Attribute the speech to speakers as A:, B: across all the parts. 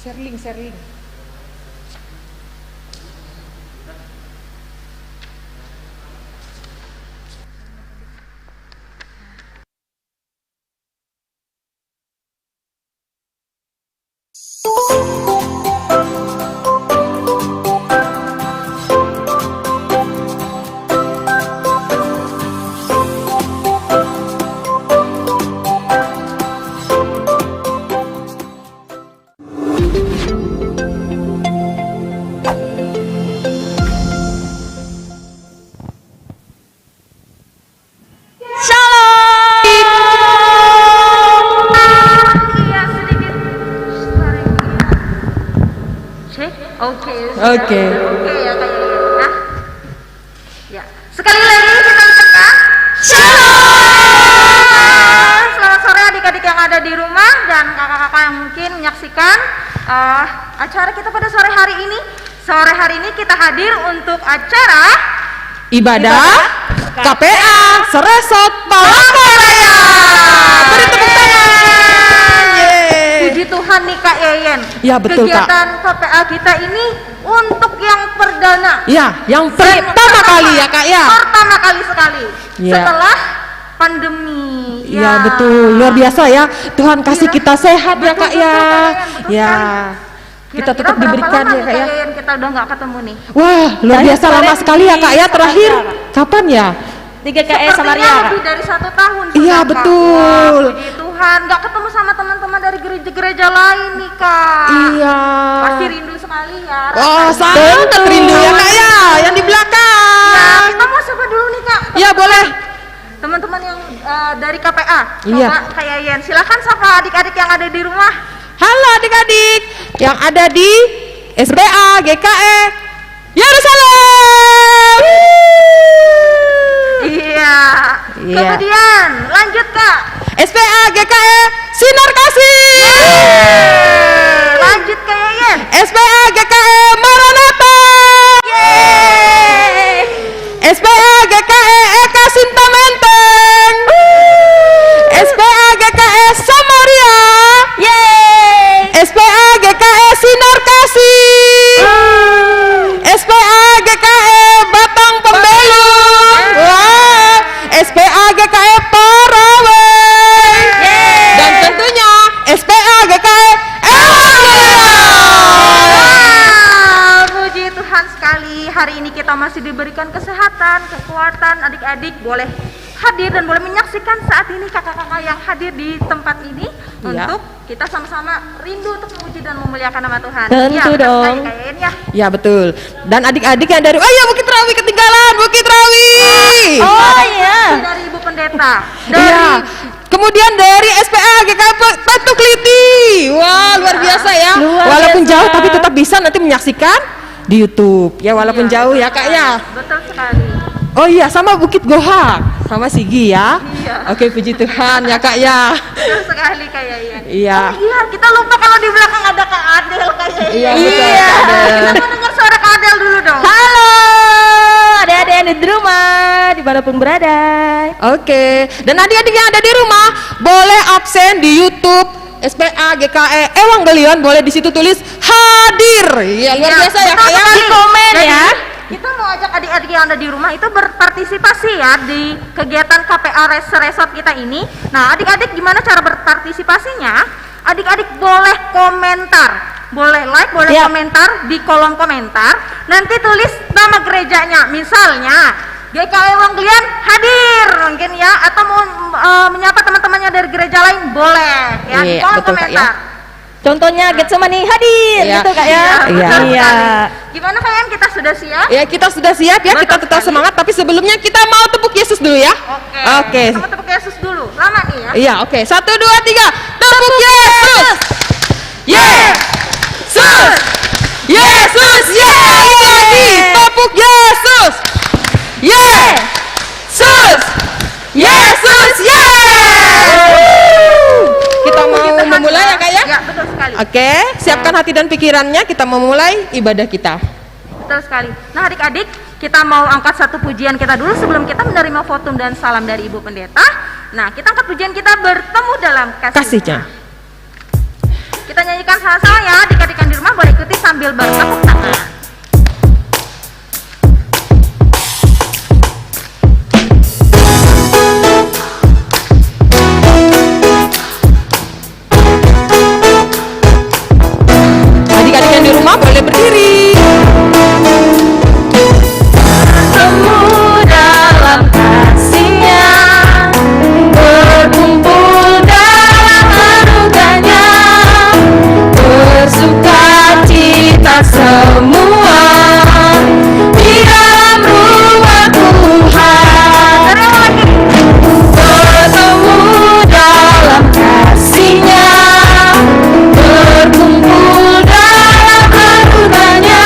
A: Share link.
B: Oke.
C: Ya kayaknya ya. Sekali lagi kita ucapkan Shalom. Selamat sore adik-adik yang ada di rumah dan kakak-kakak yang mungkin menyaksikan acara kita pada sore hari ini. Sore hari ini kita hadir untuk acara
B: Ibadah KPA Seresot Palangkaraya. Beri tepuk tangan.
C: Puji Tuhan nih Kak Yeyen.
B: Ya betul Kak.
C: Kegiatan KPA kita ini untuk yang perdana.
B: Ya, yang pertama kali ya Kak ya.
C: Pertama kali sekali.
B: Ya.
C: Setelah pandemi.
B: Ya betul, luar biasa ya. Tuhan kasih kita sehat ya Kak ya. Ya. Kita tetap diberikan ya Kak ya.
C: Kita udah nggak ketemu nih.
B: Wah, luar biasa lama sekali ya Kak ya. Terakhir kapan ya?
D: 3KE Samaria.
C: Lebih dari 1 tahun.
B: Iya
C: sudah, Kak.
B: betul.
C: Wah, puji Tuhan, nggak ketemu sama teman-teman dari gereja-gereja lain nih Kak.
B: Iya.
C: Pasti rindu sekali ya.
B: Oh, sangat rindu ya Kak ya. Yang di
C: Ya,
B: belakang.
C: kita mau coba dulu nih Kak.
B: Ya boleh.
C: Teman-teman yang dari KPA.
B: Iya.
C: Coba Kak Yayan, silakan sapa adik-adik yang ada di rumah.
B: Halo adik-adik yang ada di SBA GKE Yerusalem.
C: Iya.
B: Iya.
C: Kemudian lanjut Kak.
B: SBA GKE Sinar Kasih.
C: Lanjut Kak Yayan.
B: SBA GKE Maranatha. SBA GKE Eka Sinta Menteng. SBA GKE Samaria. SPA GKE Sinar Kasih. SPA GKE Batang Pembelum. Wah, SPA GKE Parawai. Dan tentunya SPA GKE
C: Puji Tuhan sekali. Hari ini kita masih diberikan kesehatan, kekuatan. Adik-adik boleh hadir dan boleh menyaksikan saat ini kakak-kakak yang hadir di tempat ini
B: Iya.
C: untuk kita sama-sama rindu untuk memuji dan memuliakan nama Tuhan.
D: Tentu
C: Ya, betul
D: dong.
C: sekali, Kak Yen, ya.
B: Ya betul. Dan adik-adik yang dari ya Bukit Rawi ketinggalan, Bukit Rawi.
D: Oh iya.
C: Dari Ibu Pendeta.
B: Iya. Kemudian dari SPA GKE Patukliti. Wah, luar biasa ya.
D: Luar
B: Walaupun
D: biasa.
B: jauh tapi tetap bisa nanti menyaksikan di YouTube. Ya walaupun
C: Iya,
B: jauh
C: betul
B: ya Kak
C: sekali.
B: ya.
C: Betul sekali.
B: Oh iya, sama Bukit Goha, sama Sigi ya.
C: Iya.
B: Oke, puji Tuhan ya Kak ya.
C: Betul sekali Kak Yayan.
B: Iya.
C: Oh iya, kita lupa kalau di belakang ada Kak Adel Kak Yayan.
B: Iya, betul, Kak Adel.
C: Kita mau dengar suara Kak Adel dulu dong.
D: Halo adik-adik yang di rumah dimanapun berada.
B: Oke, dan adik-adik yang ada di rumah boleh absen di YouTube SPA GKE Ewangelion, boleh di situ tulis hadir. Iya, luar
C: Iya,
B: biasa ya
C: betul
B: Kak ya.
C: sekali.
D: Di komen
C: Jadi,
D: ya.
C: Kita mau ajak adik-adik yang ada di rumah itu berpartisipasi ya di kegiatan KPA Resort kita ini. Nah, adik-adik gimana cara berpartisipasinya? Adik-adik boleh komentar, boleh like, boleh
D: Siap.
C: komentar di kolom komentar. Nanti tulis nama gerejanya, misalnya GKE Ewangelion hadir mungkin ya, atau mau menyapa teman-temannya dari gereja lain boleh ya di
B: Iya,
C: kolom
B: betul, Kak,
C: komentar.
D: Contohnya Getsemani hadir
B: Iya.
D: gitu Kak ya.
C: betul
B: Iya.
C: sekali. Gimana kalian, kita sudah siap?
B: Ya, kita sudah siap ya,
C: Betul
B: kita tetap
C: sekali.
B: semangat, tapi sebelumnya kita mau tepuk Yesus dulu ya. Oke.
C: Sama tepuk Yesus dulu. Lama nih ya.
B: Iya, oke. 1 2 3. Tepuk Yesus. Yesus. Yesus. Lagi. Tepuk Yesus. Yesus. Yesus. Kita mau
C: Puji Tuhan,
B: memulai ya Kak ya?
C: Ya, betul sekali.
B: Oke, siapkan hati dan pikirannya, kita memulai ibadah kita.
C: Betul sekali. Nah, adik-adik, kita mau angkat satu pujian kita dulu sebelum kita menerima votum dan salam dari Ibu Pendeta. Nah, kita angkat pujian kita bertemu dalam kasih.
B: Kasihnya.
C: Kita nyanyikan sama-sama ya, adik-adik yang di rumah boleh ikuti sambil bertepuk tangan.
B: Adik-adik yang di rumah boleh berdiri.
D: Bertemu dalam kasih-Nya, berkumpul dalam anugerah-Nya, bersukacita semua di dalam rumah Tuhan. Bertemu dalam kasih-Nya, berkumpul dalam anugerah-Nya,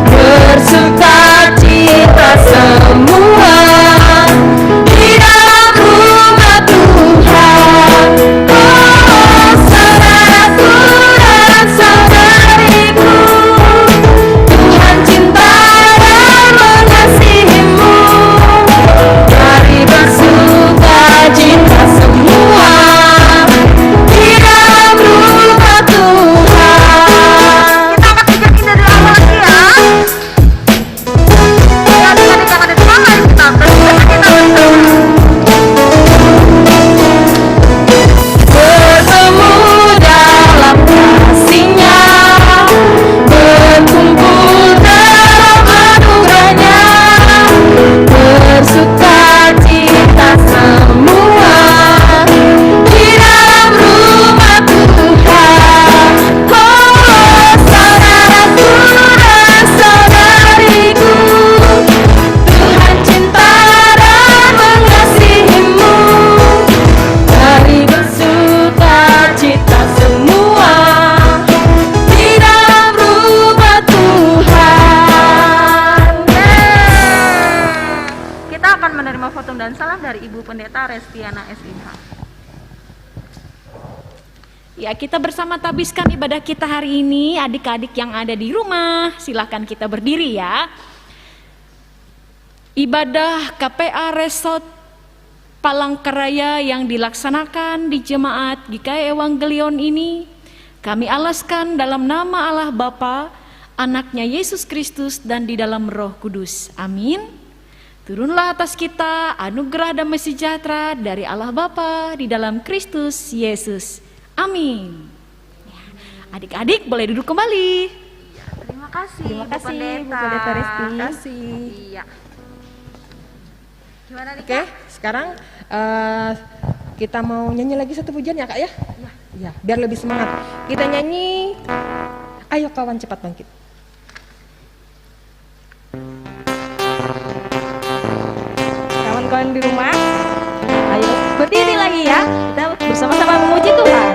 D: bersukacita semua di dalam rumah Tuhan. Oh, saudaraku dan saudariku, Tuhan cinta dan mengasihimu. Mari bersukacita semua di dalam rumah Tuhan.
C: Kita akan tunjukin dari awal lagi ya. Ya, adik-adik yang ada di rumah, mari kita bersukacita bersama.
D: Bertemu dalam kasih-Nya, berkumpul dalam anugerah-Nya, bersukacita semua di dalam rumah Tuhan. Oh, saudaraku dan saudariku, Tuhan cinta dan mengasihimu. Mari bersukacita semua di dalam rumah Tuhan.
C: Kita akan menerima foto dan salam dari Ibu Pendeta Restiana SIH.
A: Ya, kita bersama tabiskan ibadah kita hari ini. Adik-adik yang ada di rumah, silakan kita berdiri ya. Ibadah KPA Resort Palangkaraya yang dilaksanakan di Jemaat GKI Evangelion ini, kami alaskan dalam nama Allah Bapa, Anaknya Yesus Kristus, dan di dalam Roh Kudus. Amin. Turunlah atas kita anugerah damai sejahtera dari Allah Bapa di dalam Kristus Yesus. Amin. Ya, adik-adik boleh duduk kembali.
C: Terima kasih.
D: Terima
C: Bu
D: kasih,
C: Pendeta.
D: Bu Pendeta Resti.
B: Terima kasih.
C: Iya. Gimana nih,
B: Oke,
C: Kak?
B: sekarang kita mau nyanyi lagi satu pujian ya Kak ya? Iya, biar lebih semangat. Kita nyanyi Ayo Kawan Cepat Bangkit.
D: Kawan-kawan di rumah, ayo berdiri lagi ya. Kita bersama-sama memuji Tuhan.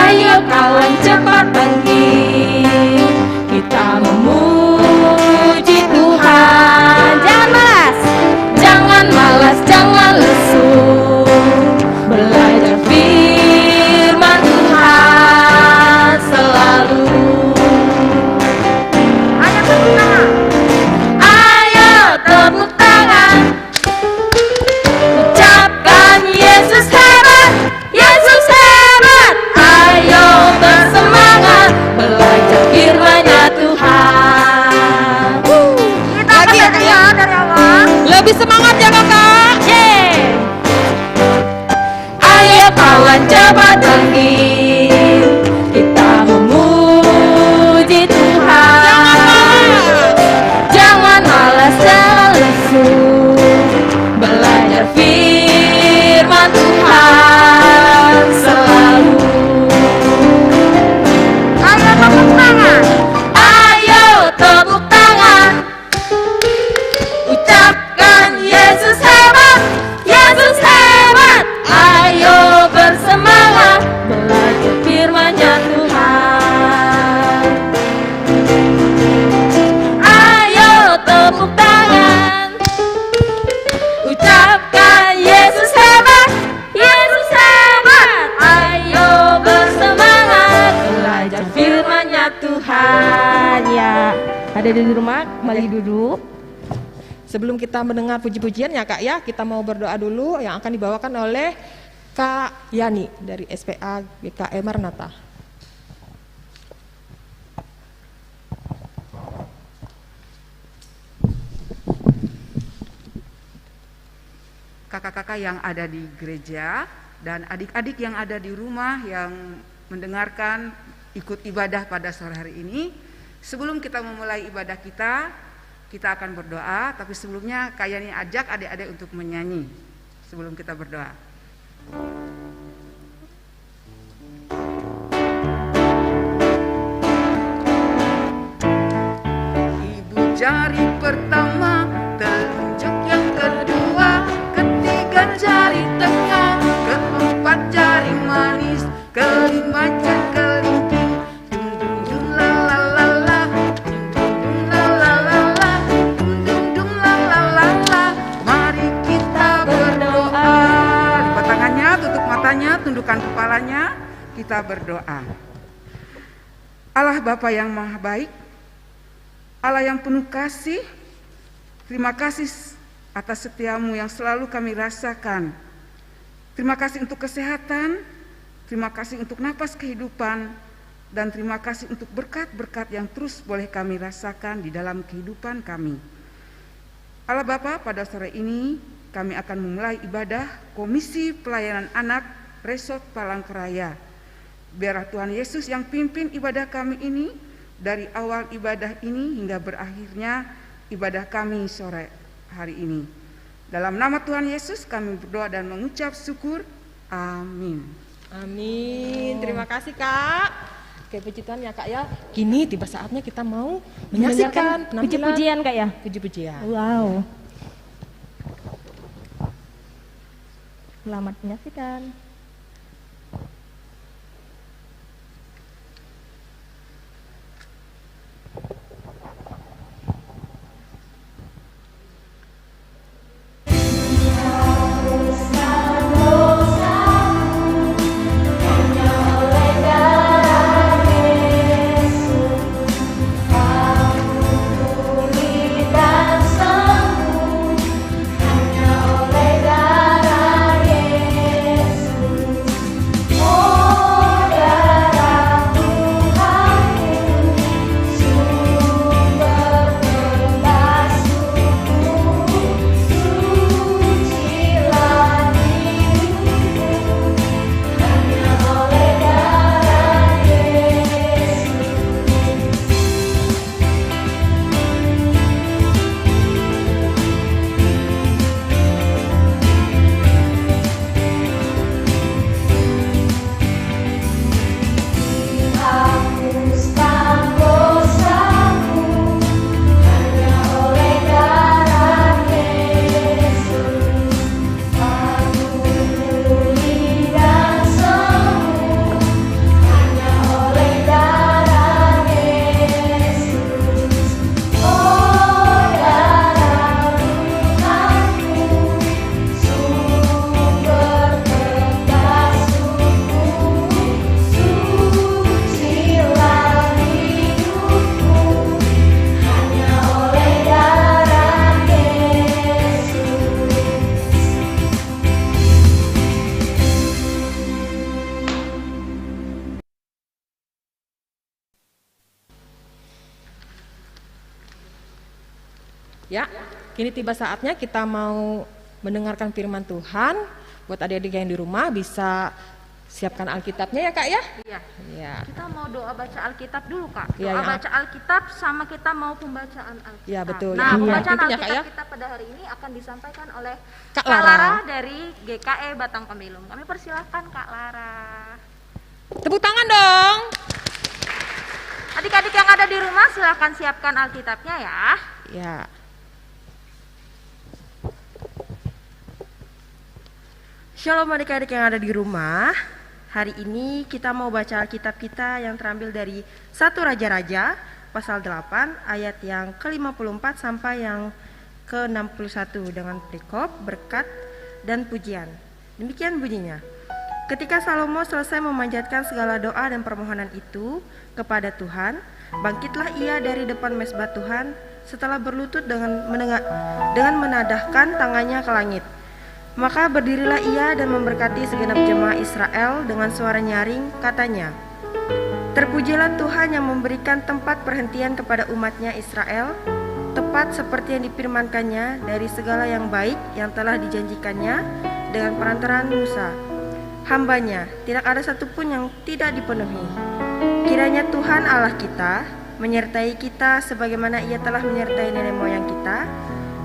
D: Ayo kawan cepat bangkit, kita memuji Tuhan. Jangan malas, jangan malas, jangan lesu. Belajar firman Tuhan selalu.
C: Ayo tepuk tangan.
D: Ayo tepuk tangan, ucapkan Yesus hebat, Yesus hebat. Ayo bersemangat, belajar firman-Nya Tuhan.
C: Kita akan
B: Lagi,
C: dari ya, dari awal.
B: Lebih semangat ya Kakak.
D: Yeay. Ayo kawan cepat bangkit, kita memuji Tuhan. Jangan malas, jangan lesu. Belajar firman Tuhan selalu.
C: Ayo tepuk tangan.
D: Ayo tepuk tangan, ucapkan Yesus hebat, Yesus hebat. Ayo bersemangat, belajar firman-Nya Tuhan. Ayo tepuk tangan, ucapkan Yesus hebat, Yesus hebat. Ayo bersemangat, belajar firman-Nya Tuhan. Ya, ada di rumah kembali duduk.
B: sebelum kita mendengar puji-pujian ya Kak ya, kita mau berdoa dulu yang akan dibawakan oleh Kak Yani dari SPA GKE Maranatha.
E: Kakak-kakak yang ada di gereja dan adik-adik yang ada di rumah yang mendengarkan ikut ibadah pada sore hari ini. Sebelum kita memulai ibadah kita akan berdoa, tapi sebelumnya Kak Yani ajak adik-adik untuk menyanyi sebelum kita berdoa. Ibu jari pertama, telunjuk yang kedua, ketiga jari tengah, keempat jari manis, kelima jari kelingking, dum dum dum la la la la, dum dum dum la la la la, dum dum dum la la la la. Mari kita berdoa. Lipat tangannya, tutup matanya, tundukkan kepalanya, kita berdoa. Allah Bapa yang Maha Baik, Allah yang penuh kasih, terima kasih atas setiamu yang selalu kami rasakan. Terima kasih untuk kesehatan, terima kasih untuk napas kehidupan, dan terima kasih untuk berkat-berkat yang terus boleh kami rasakan di dalam kehidupan kami. Allah Bapa, pada sore ini kami akan memulai ibadah Komisi Pelayanan Anak Resort Palangkaraya. Biarlah Tuhan Yesus yang pimpin ibadah kami ini, dari awal ibadah ini hingga berakhirnya ibadah kami sore hari ini. Dalam nama Tuhan Yesus kami berdoa dan mengucap syukur. Amin.
B: Amin. Terima kasih Kak. Oke, puji Tuhan ya Kak ya. Kini tiba saatnya kita mau menyaksikan penampilan
D: puji-pujian Kak ya.
B: puji-pujian.
D: Wow. Selamat menyaksikan.
B: Ya, kini tiba saatnya kita mau mendengarkan firman Tuhan. Buat adik-adik yang di rumah bisa siapkan Alkitabnya ya Kak ya.
C: Iya.
B: Ya.
C: Kita mau doa baca Alkitab dulu Kak.
B: Iya,
C: Doa
B: yang
C: baca Alkitab sama kita mau pembacaan Alkitab.
B: Iya, betul.
C: Nah,
B: Yang
C: pembacaan
B: penting ya, Kak,
C: Alkitab
B: ya.
C: kita pada hari ini akan disampaikan oleh
B: Kak
C: Kak
B: Lara.
C: Lara dari GKE Batang Pemilum. Kami persilahkan Kak Lara.
B: Tepuk tangan dong.
C: Adik-adik yang ada di rumah silahkan siapkan Alkitabnya ya.
B: Ya.
F: Shalom adik-adik yang ada di rumah. Hari ini kita mau baca Alkitab kita yang terambil dari 1 Raja-Raja pasal 8 ayat yang ke-54 sampai yang ke-61 dengan perikop, berkat, dan pujian. Demikian bunyinya. Ketika Salomo selesai memanjatkan segala doa dan permohonan itu kepada Tuhan, bangkitlah ia dari depan mezbah Tuhan setelah berlutut dengan menadahkan tangannya ke langit. Maka berdirilah ia dan memberkati segenap jemaah Israel dengan suara nyaring, katanya, "Terpujilah Tuhan yang memberikan tempat perhentian kepada umatnya Israel, tepat seperti yang difirmankannya dari segala yang baik yang telah dijanjikannya dengan perantaraan Musa, hambanya. Tidak ada satupun yang tidak dipenuhi. Kiranya Tuhan Allah kita menyertai kita sebagaimana ia telah menyertai nenek moyang kita.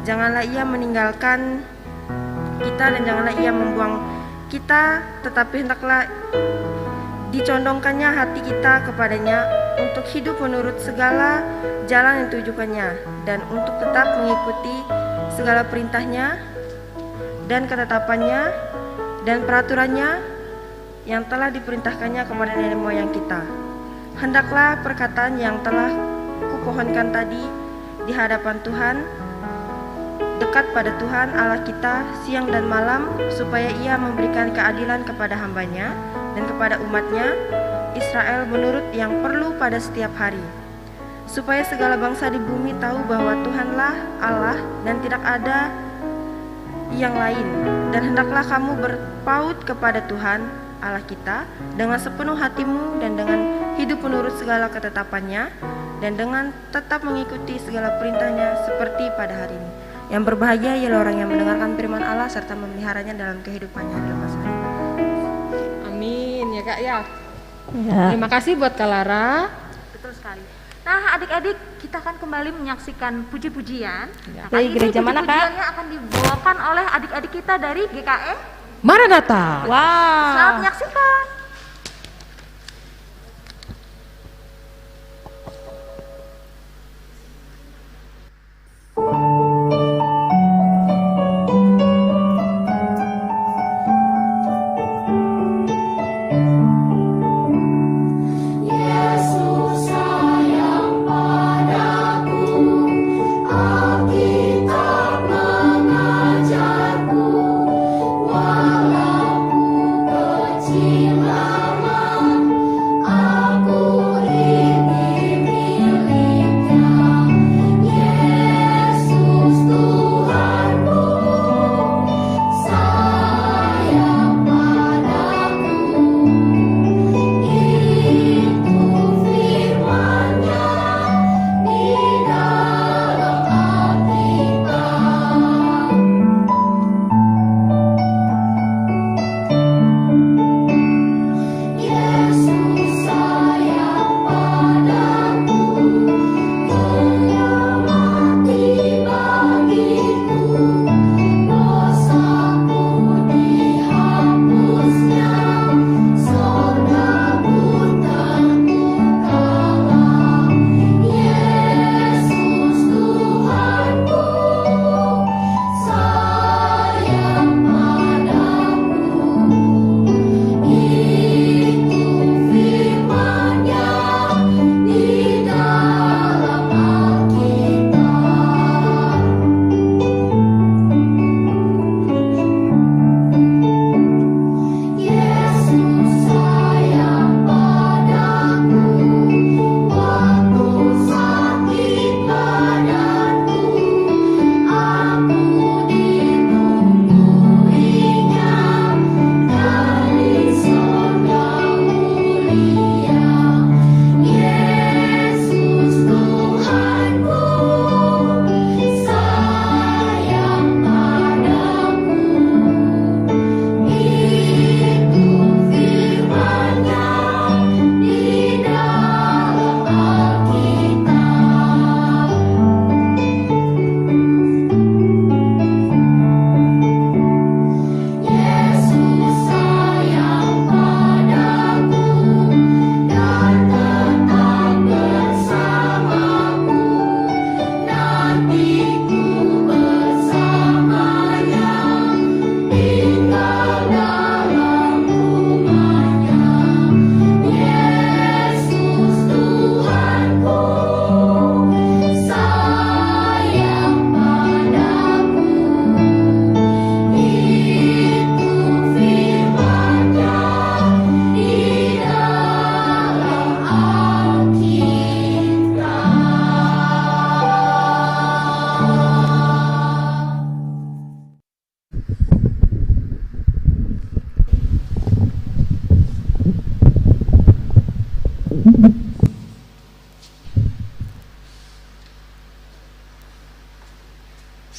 F: Janganlah ia meninggalkan kita dan janganlah ia membuang kita, tetapi hendaklah dicondongkannya hati kita kepadanya untuk hidup menurut segala jalan yang ditujukannya dan untuk tetap mengikuti segala perintahnya dan ketetapannya dan peraturannya yang telah diperintahkannya kepada nenek moyang kita. Hendaklah perkataan yang telah kupohonkan tadi di hadapan Tuhan dekat pada Tuhan Allah kita siang dan malam, supaya ia memberikan keadilan kepada hambanya dan kepada umatnya Israel menurut yang perlu pada setiap hari, supaya segala bangsa di bumi tahu bahwa Tuhanlah Allah dan tidak ada yang lain. Dan hendaklah kamu berpaut kepada Tuhan Allah kita dengan sepenuh hatimu dan dengan hidup menurut segala ketetapannya dan dengan tetap mengikuti segala perintahnya seperti pada hari ini. Yang berbahagia ialah orang yang mendengarkan firman Allah serta memeliharanya dalam kehidupannya di masa ini."
B: Amin ya Kak ya.
D: Ya.
B: Terima kasih buat Kak Lara.
C: Betul sekali. Nah, adik-adik, kita akan kembali menyaksikan puji-pujian. Nah,
D: Dari
C: kali ini
D: gereja mana, Kak?
C: puji-pujiannya akan dibawakan oleh adik-adik kita dari GKE.
B: Maranatha.
C: Selamat
D: Wow.
C: menyaksikan.
G: Jiwa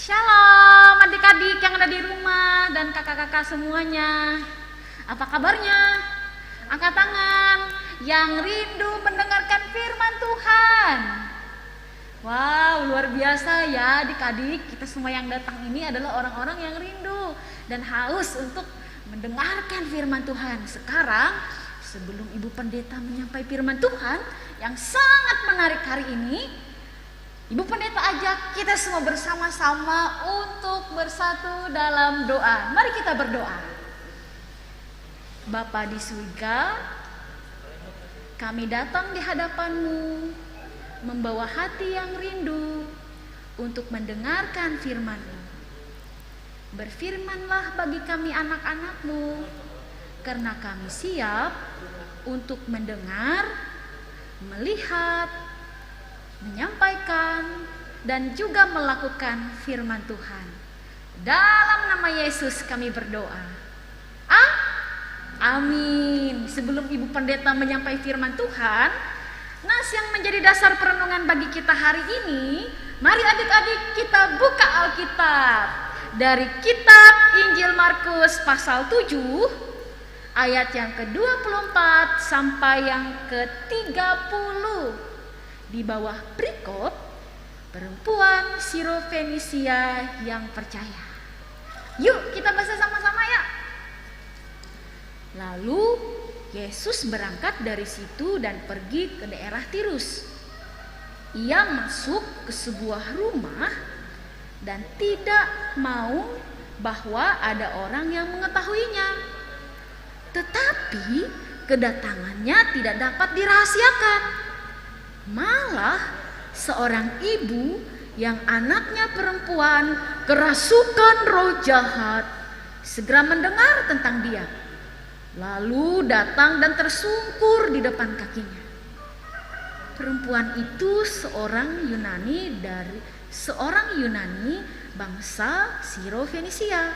A: Shalom adik-adik yang ada di rumah dan kakak-kakak semuanya. Apa kabarnya? Angkat tangan yang rindu mendengarkan firman Tuhan. Wow, luar biasa ya adik-adik. Kita semua yang datang ini adalah orang-orang yang rindu dan haus untuk mendengarkan firman Tuhan. Sekarang sebelum Ibu Pendeta menyampaikan firman Tuhan yang sangat menarik hari ini, Ibu Pendeta ajak kita semua bersama-sama untuk bersatu dalam doa. Mari kita berdoa. Bapa di surga, kami datang di hadapan-Mu membawa hati yang rindu untuk mendengarkan firman-Mu. Berfirmanlah bagi kami anak-anak-Mu, karena kami siap untuk mendengar, melihat, menyampaikan, dan juga melakukan firman Tuhan. Dalam nama Yesus kami berdoa. Amin. Sebelum Ibu Pendeta menyampaikan firman Tuhan, nas yang menjadi dasar perenungan bagi kita hari ini, mari adik-adik kita buka Alkitab dari kitab Injil Markus pasal 7 ayat yang ke-24 sampai yang ke-30. Di bawah perikop perempuan Sirofenisia yang percaya. Yuk kita baca sama-sama ya. Lalu Yesus berangkat dari situ dan pergi ke daerah Tirus. Ia masuk ke sebuah rumah dan tidak mau bahwa ada orang yang mengetahuinya. Tetapi kedatangannya tidak dapat dirahasiakan. Malah seorang ibu yang anaknya perempuan kerasukan roh jahat segera mendengar tentang dia. Lalu datang dan tersungkur di depan kakinya. Perempuan itu seorang Yunani bangsa Sirofenisia.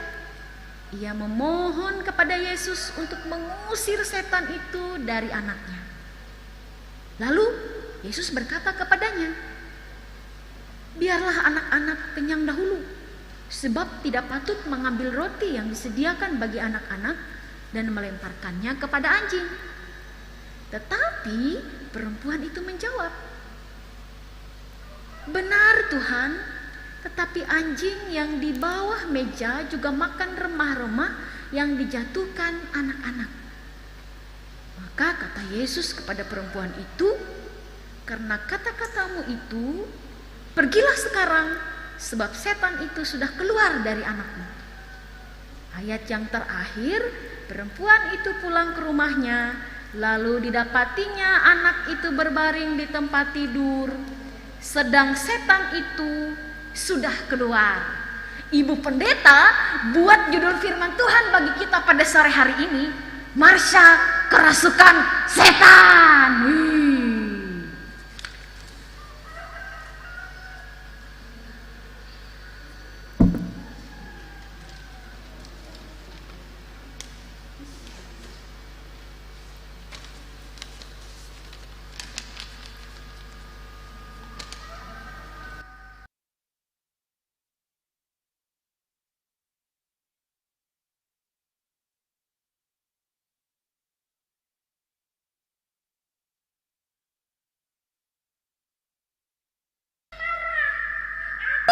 A: Ia memohon kepada Yesus untuk mengusir setan itu dari anaknya. Lalu Yesus berkata kepadanya, "Biarlah anak-anak kenyang dahulu, sebab tidak patut mengambil roti yang disediakan bagi anak-anak dan melemparkannya kepada anjing." Tetapi perempuan itu menjawab, "Benar Tuhan, tetapi anjing yang di bawah meja juga makan remah-remah yang dijatuhkan anak-anak." Maka kata Yesus kepada perempuan itu, "Karena kata-katamu itu, pergilah sekarang, sebab setan itu sudah keluar dari anakmu." Ayat yang terakhir, perempuan itu pulang ke rumahnya, lalu didapatinya anak itu berbaring di tempat tidur, sedang setan itu sudah keluar. Ibu Pendeta buat judul firman Tuhan bagi kita pada sore hari ini, Marsha Kerasukan Setan.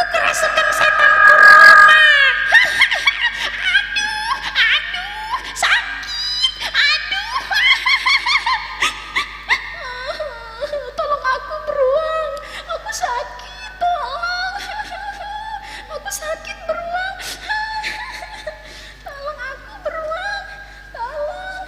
A: Kerasukan setan corona. Aduh, sakit. Tolong aku beruang. Aku sakit, tolong. Aku sakit beruang. Tolong aku beruang. Tolong.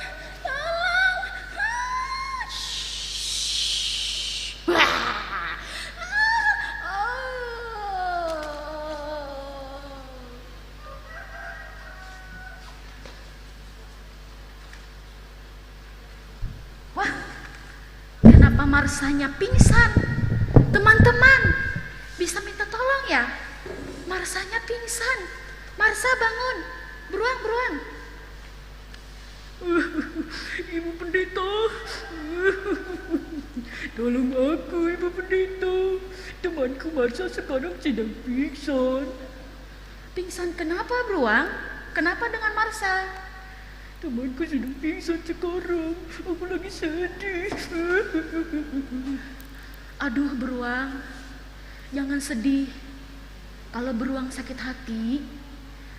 A: Kenapa Marsanya pingsan? Teman-teman, bisa minta tolong ya? Marsanya pingsan. Marsa bangun. Beruang. Ibu Pendeta, tolong aku Ibu Pendeta. Temanku Marsha sekarang sedang pingsan. Pingsan kenapa, beruang? Kenapa dengan Marsha?
G: Temanku sedang pingsan sekarang. Aku lagi sedih.
A: Aduh, beruang, jangan sedih. Kalau beruang sakit hati,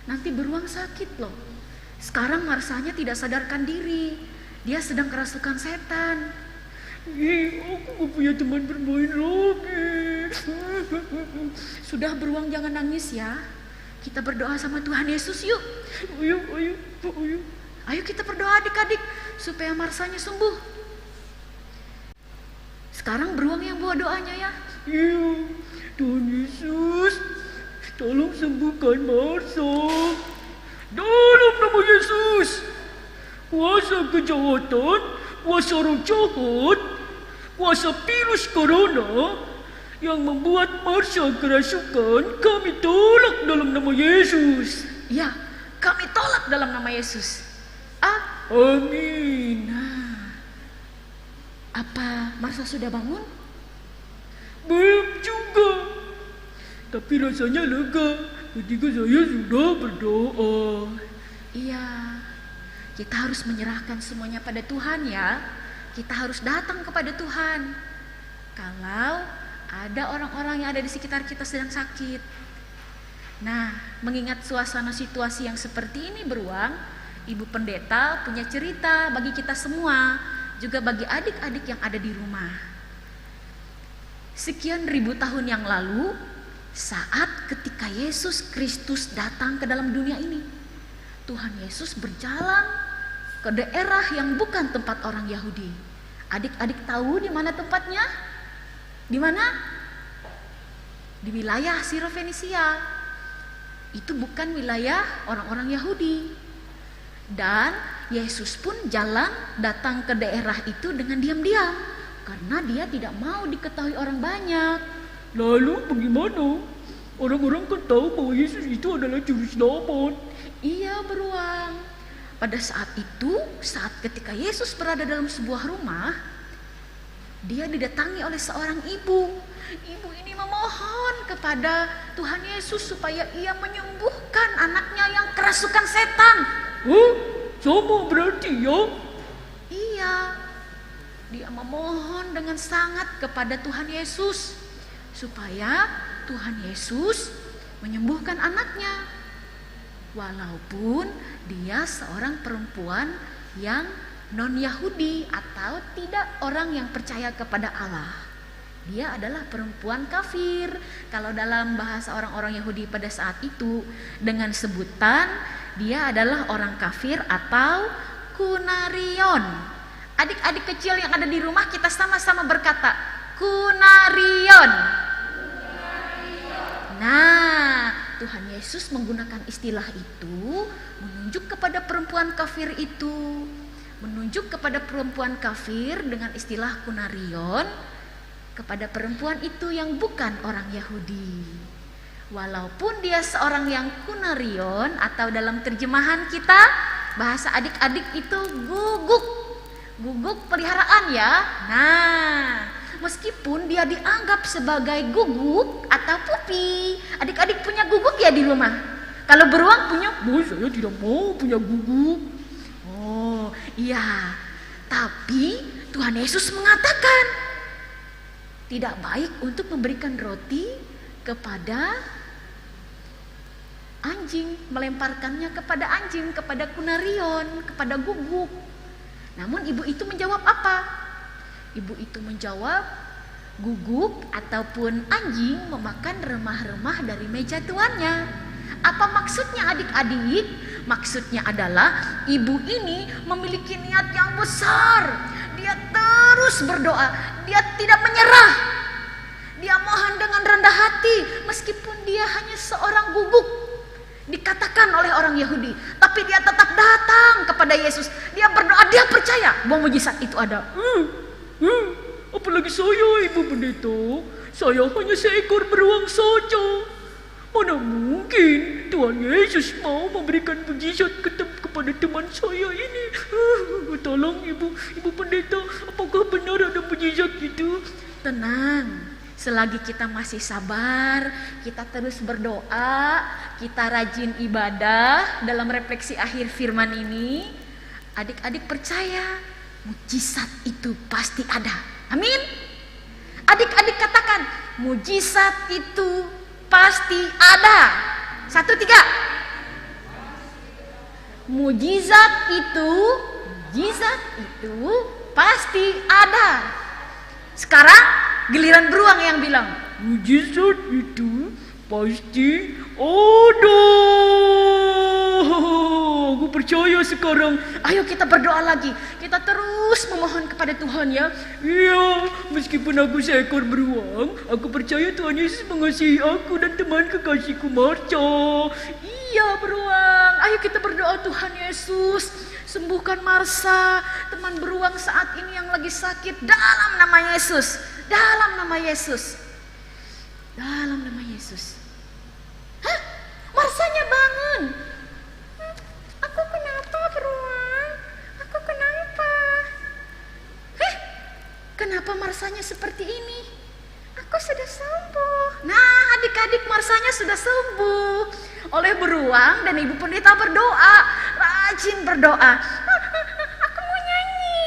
A: nanti beruang sakit loh. Sekarang Marsanya tidak sadarkan diri. Dia sedang kerasukan setan.
G: Aku gak punya teman bermain lagi.
A: Sudah, beruang, jangan nangis ya. Kita berdoa sama Tuhan Yesus yuk.
G: Ayo.
A: Ayo kita berdoa adik-adik supaya Marsanya sembuh. Sekarang beruang yang bawa doanya ya.
G: Iya, Tuhan Yesus, tolong sembuhkan Marsha. Dalam nama Yesus, kuasa kejahatan, kuasa roh jahat, kuasa virus corona yang membuat Marsha kerasukan, kami tolak dalam nama Yesus.
A: Ya, kami tolak dalam nama Yesus.
G: Amin.
A: Apa Marsha sudah bangun?
G: Belum juga, tapi rasanya lega ketika saya sudah berdoa.
A: Iya, kita harus menyerahkan semuanya pada Tuhan ya. Kita harus datang kepada Tuhan. Kalau ada orang-orang yang ada di sekitar kita sedang sakit. Nah, mengingat suasana situasi yang seperti ini, beruang, Ibu Pendeta punya cerita bagi kita semua, juga bagi adik-adik yang ada di rumah. Sekian ribu tahun yang lalu, saat ketika Yesus Kristus datang ke dalam dunia ini, Tuhan Yesus berjalan ke daerah yang bukan tempat orang Yahudi. Adik-adik tahu di mana tempatnya? Di mana? Di wilayah Sirofenisia. Itu bukan wilayah orang-orang Yahudi. Dan Yesus pun datang ke daerah itu dengan diam-diam, karena dia tidak mau diketahui orang banyak.
G: Lalu bagaimana? Orang-orang kan tahu bahwa Yesus itu adalah juru selamat.
A: Iya, beruang. Pada saat itu, saat ketika Yesus berada dalam sebuah rumah, dia didatangi oleh seorang ibu. Ibu ini memohon kepada Tuhan Yesus supaya ia menyembuhkan anaknya yang kerasukan setan.
G: Sama berarti ya?
A: Iya, dia memohon dengan sangat kepada Tuhan Yesus supaya Tuhan Yesus menyembuhkan anaknya. Walaupun dia seorang perempuan yang non-Yahudi atau tidak orang yang percaya kepada Allah. Dia adalah perempuan kafir. Kalau dalam bahasa orang-orang Yahudi pada saat itu dengan sebutan dia adalah orang kafir atau kunarion. Adik-adik kecil yang ada di rumah, kita sama-sama berkata kunarion. Nah, Tuhan Yesus menggunakan istilah itu menunjuk kepada perempuan kafir itu, menunjuk kepada perempuan kafir dengan istilah kunarion kepada perempuan itu yang bukan orang Yahudi. Walaupun dia seorang yang kunarion atau dalam terjemahan kita bahasa adik-adik itu guguk peliharaan ya. Nah, meskipun dia dianggap sebagai guguk atau pupi, adik-adik punya guguk ya di rumah? Kalau beruang punya?
G: Saya tidak mau punya guguk.
A: Oh iya, tapi Tuhan Yesus mengatakan tidak baik untuk memberikan roti kepada anjing, melemparkannya kepada anjing, kepada kunarion, kepada guguk. Namun ibu itu menjawab apa? Ibu itu menjawab, guguk ataupun anjing memakan remah-remah dari meja tuannya. Apa maksudnya adik-adik? Maksudnya adalah ibu ini memiliki niat yang besar. Dia terus berdoa, dia tidak menyerah. Dia mohon dengan rendah hati meskipun dia hanya seorang guguk, dikatakan oleh orang Yahudi, tapi dia tetap datang kepada Yesus. Dia berdoa, dia percaya bahwa mujizat itu ada.
G: Apalagi saya, Ibu Pendeta, saya hanya seekor beruang saja. Mana mungkin Tuhan Yesus mau memberikan mujizat kepada teman saya ini. Tolong Ibu Pendeta, apakah benar ada mujizat itu?
A: Tenang, selagi kita masih sabar, kita terus berdoa, kita rajin ibadah dalam refleksi akhir firman ini, adik-adik percaya mujizat itu pasti ada. Amin. Adik-adik katakan, mujizat itu pasti ada. 1, 3. Mujizat itu pasti ada. Sekarang giliran beruang yang bilang,
G: Mujizat itu pasti ada. Aku percaya sekarang.
A: ayo kita berdoa lagi. Kita terus memohon kepada Tuhan ya.
G: Iya, meskipun aku seekor beruang, aku percaya Tuhan Yesus mengasihi aku dan teman kekasihku Marca.
A: Iya beruang, ayo kita berdoa Tuhan Yesus, sembuhkan Marsa, teman beruang saat ini yang lagi sakit, dalam nama Yesus, dalam nama Yesus, dalam nama Yesus. Hah? Marsanya bangun. Aku kenapa beruang? Aku kenapa? Kenapa Marsanya seperti ini? Aku sudah sembuh. Nah, adik-adik Marsanya sudah sembuh. Oleh beruang dan Ibu Pendeta berdoa, rajin berdoa. Aku mau nyanyi.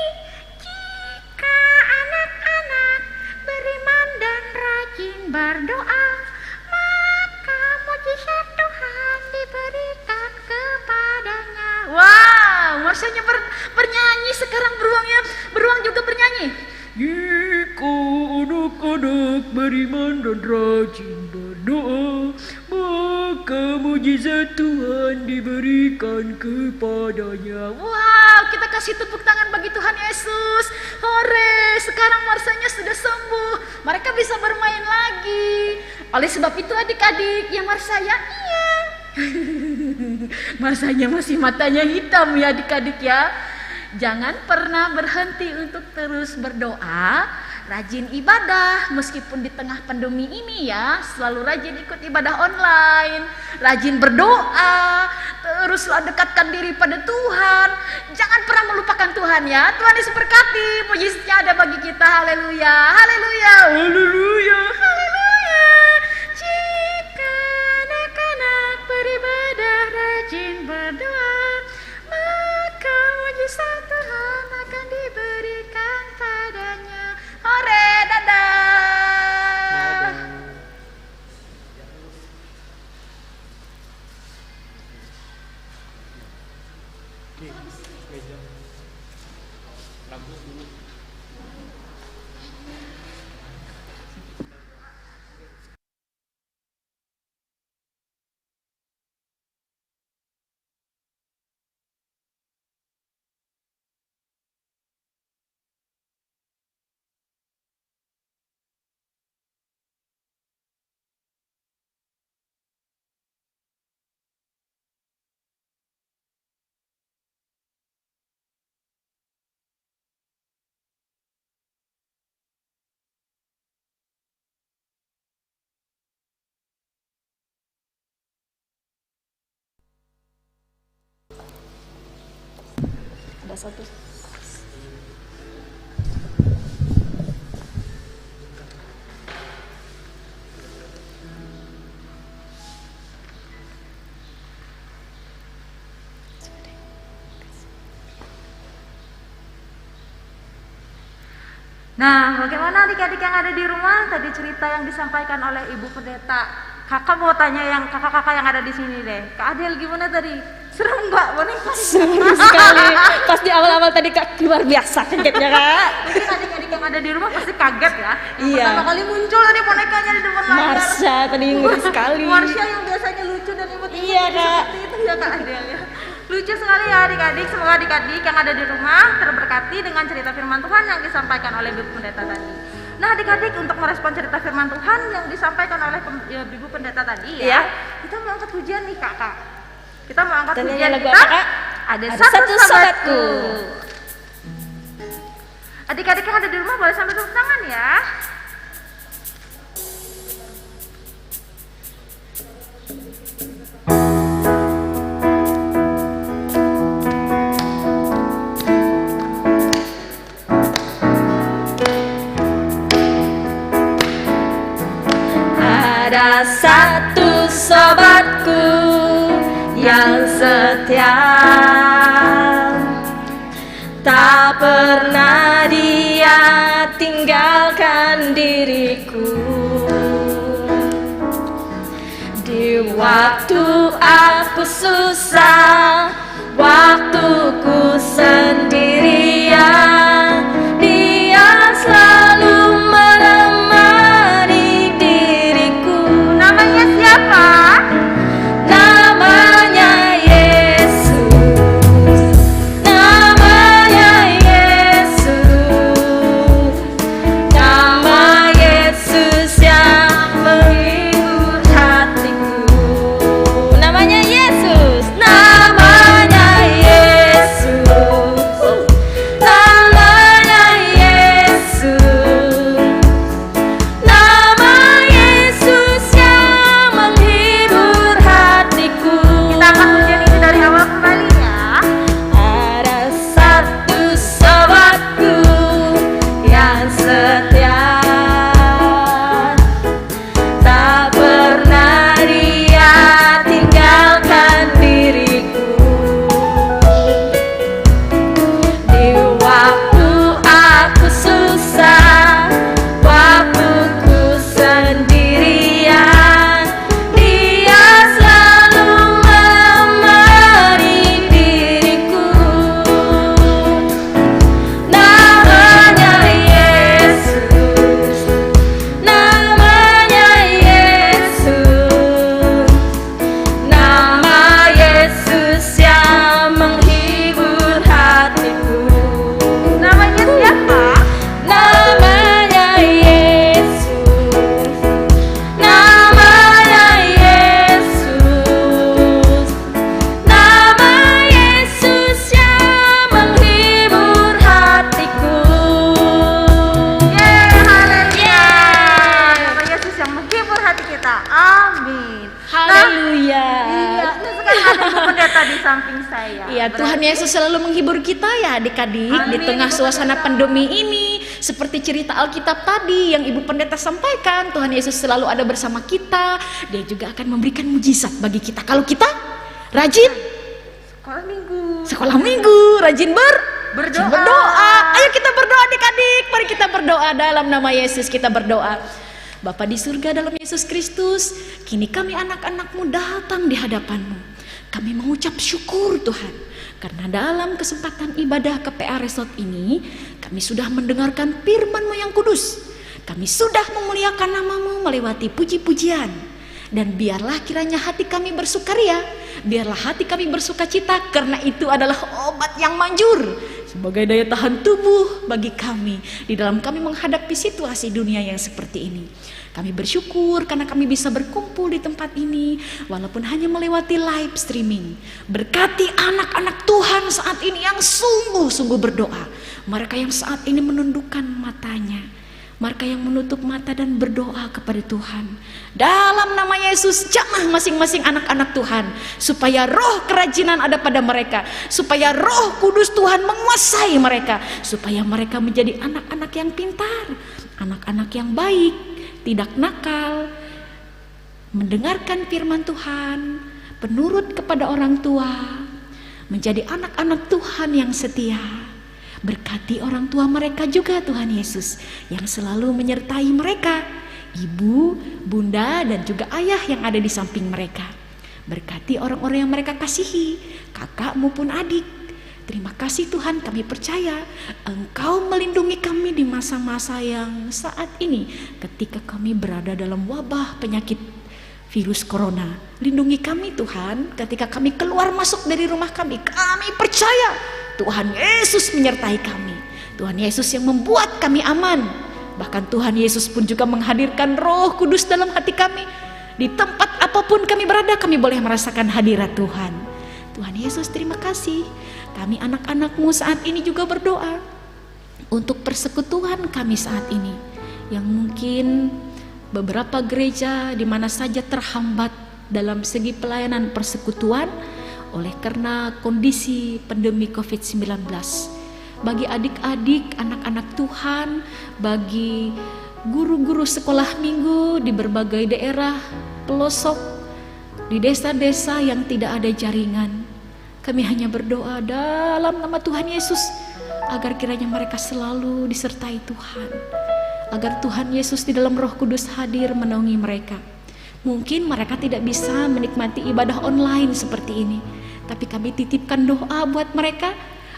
A: Jika anak-anak beriman dan rajin berdoa, maka mujizat Tuhan diberikan kepadanya. Wow, Marsanya bernyanyi sekarang beruangnya. Beruang juga bernyanyi.
G: Jika anak-anak beriman dan rajin berdoa, maka mujizat Tuhan diberikan kepadanya.
A: Wow, kita kasih tepuk tangan bagi Tuhan Yesus. Hore, sekarang Marsanya sudah sembuh. Mereka bisa bermain lagi. Oleh sebab itu adik-adik, ya Marsa ya, iya. Marsanya masih matanya hitam ya adik-adik ya. Jangan pernah berhenti untuk terus berdoa, rajin ibadah meskipun di tengah pandemi ini ya, selalu rajin ikut ibadah online, rajin berdoa, teruslah dekatkan diri pada Tuhan. Jangan pernah melupakan Tuhan ya. Tuhan Yesus berkati, mujizatnya ada bagi kita. Haleluya, haleluya, haleluya, haleluya. Jika anak-anak beribadah rajin berdoa, maka mujizat Tuhan akan diberikan padanya. Hore, dadah. Ada satu.
C: Nah, bagaimana adik-adik yang ada di rumah? Tadi cerita yang disampaikan oleh Ibu Pendeta. Kakak mau tanya yang kakak-kakak yang ada di sini deh. Kak Adel gimana tadi? Serem nggak? Boneka?
D: Seru sekali. Pas di awal-awal tadi Kak, luar biasa kagetnya Kak.
C: Mungkin adik-adik yang ada di rumah pasti kaget ya. Yang
D: Iya.
C: pertama kali muncul tadi bonekanya di depan layar.
D: Marsha tadi ngeri sekali.
C: Marsha yang biasanya lucu dan imut-imut
D: Iya, Kak.
C: seperti itu ya Kak Adel ya. Lucu sekali ya adik-adik. Semoga adik-adik yang ada di rumah terberkati dengan cerita firman Tuhan yang disampaikan oleh Ibu Pendeta tadi. Nah adik-adik, untuk merespon cerita firman Tuhan yang disampaikan oleh Ibu Pendeta tadi ya,
D: Iya.
C: kita mau angkat pujian nih Kakak. Kita mau angkat
D: Dan
C: pujian
D: lagu
C: kita.
D: apa, Kak?
C: Ada
D: Ada
C: satu
D: satu
C: sahabatku.
D: sahabatku.
C: Adik-adik yang ada di rumah boleh sambil tepuk tangan ya.
D: Ada satu sobatku yang setia, tak pernah dia tinggalkan diriku. Di waktu aku susah, waktuku sendirian, dia selalu menemani diriku.
C: Namanya siapa?
D: Namanya Yesus, namanya Yesus, nama Yesus yang menghibur hatiku. Namanya Yesus, namanya Yesus, namanya Yesus, nama Yesus yang menghibur hatiku.
C: Kita akan ujian ini dari awal kembali ya.
D: Ada satu sobatku yang setia, tak pernah dia tinggalkan diriku. Di waktu aku susah, waktuku sendirian, dia selalu menemani diriku. Namanya Yesus, namanya Yesus, nama Yesus yang menghibur hatiku.
C: Namanya siapa?
D: Namanya Yesus, namanya Yesus, nama Yesus yang menghibur hatiku.
C: Haleluya. Nama Yesus yang menghibur hati kita. Amin.
A: Haleluya.
C: Iya, ini sekarang ada Ibu Pendeta di samping saya.
A: Iya, Tuhan Yesus selalu menghibur kita ya adik-adik di
C: Amin,
A: tengah
C: Ibu
A: suasana
C: Pendeta.
A: pandemi ini. Seperti cerita Alkitab tadi yang Ibu Pendeta sampaikan, Tuhan Yesus selalu ada bersama kita. Dia juga akan memberikan mujizat bagi kita. Kalau kita rajin
C: Sekolah minggu.
A: sekolah minggu, rajin berdoa. Ayo kita berdoa adik-adik. Mari kita berdoa dalam nama Yesus, kita berdoa. Bapa di surga, dalam Yesus Kristus, kini kami anak-anak-Mu datang di hadapan-Mu. Kami mengucap syukur Tuhan, karena dalam kesempatan ibadah KPA Resort ini, kami sudah mendengarkan firman-Mu yang kudus. Kami sudah memuliakan nama-Mu melewati puji-pujian. Dan biarlah kiranya hati kami bersukaria, biarlah hati kami bersukacita, karena itu adalah obat yang manjur sebagai daya tahan tubuh bagi kami di dalam kami menghadapi situasi dunia yang seperti ini. Kami bersyukur karena kami bisa berkumpul di tempat ini walaupun hanya melewati live streaming. Berkati anak-anak Tuhan saat ini yang sungguh-sungguh berdoa. Mereka yang saat ini menundukkan matanya, mereka yang menutup mata dan berdoa kepada Tuhan. Dalam nama Yesus, jamah masing-masing anak-anak Tuhan, supaya roh kerajinan ada pada mereka, supaya roh kudus Tuhan menguasai mereka, supaya mereka menjadi anak-anak yang pintar, anak-anak yang baik, tidak nakal, mendengarkan firman Tuhan, penurut kepada orang tua, menjadi anak-anak Tuhan yang setia. Berkati orang tua mereka juga Tuhan Yesus, yang selalu menyertai mereka, ibu, bunda, dan juga ayah yang ada di samping mereka. Berkati orang-orang yang mereka kasihi, kakak maupun adik. Terima kasih Tuhan, kami percaya Engkau melindungi kami di masa-masa yang saat ini, ketika kami berada dalam wabah penyakit virus corona. Lindungi kami Tuhan, ketika kami keluar masuk dari rumah kami percaya Tuhan Yesus menyertai kami. Tuhan Yesus yang membuat kami aman. Bahkan Tuhan Yesus pun juga menghadirkan Roh Kudus dalam hati kami. Di tempat apapun kami berada, kami boleh merasakan hadirat Tuhan. Tuhan Yesus, terima kasih. Kami anak-anak-Mu saat ini juga berdoa untuk persekutuan kami saat ini, yang mungkin beberapa gereja di mana saja terhambat dalam segi pelayanan persekutuan oleh karena kondisi pandemi COVID-19. Bagi adik-adik, anak-anak Tuhan, bagi guru-guru sekolah minggu di berbagai daerah pelosok, di desa-desa yang tidak ada jaringan. Kami hanya berdoa dalam nama Tuhan Yesus agar kiranya mereka selalu disertai Tuhan, agar Tuhan Yesus di dalam Roh Kudus hadir menaungi mereka. Mungkin mereka tidak bisa menikmati ibadah online seperti ini, tapi kami titipkan doa buat mereka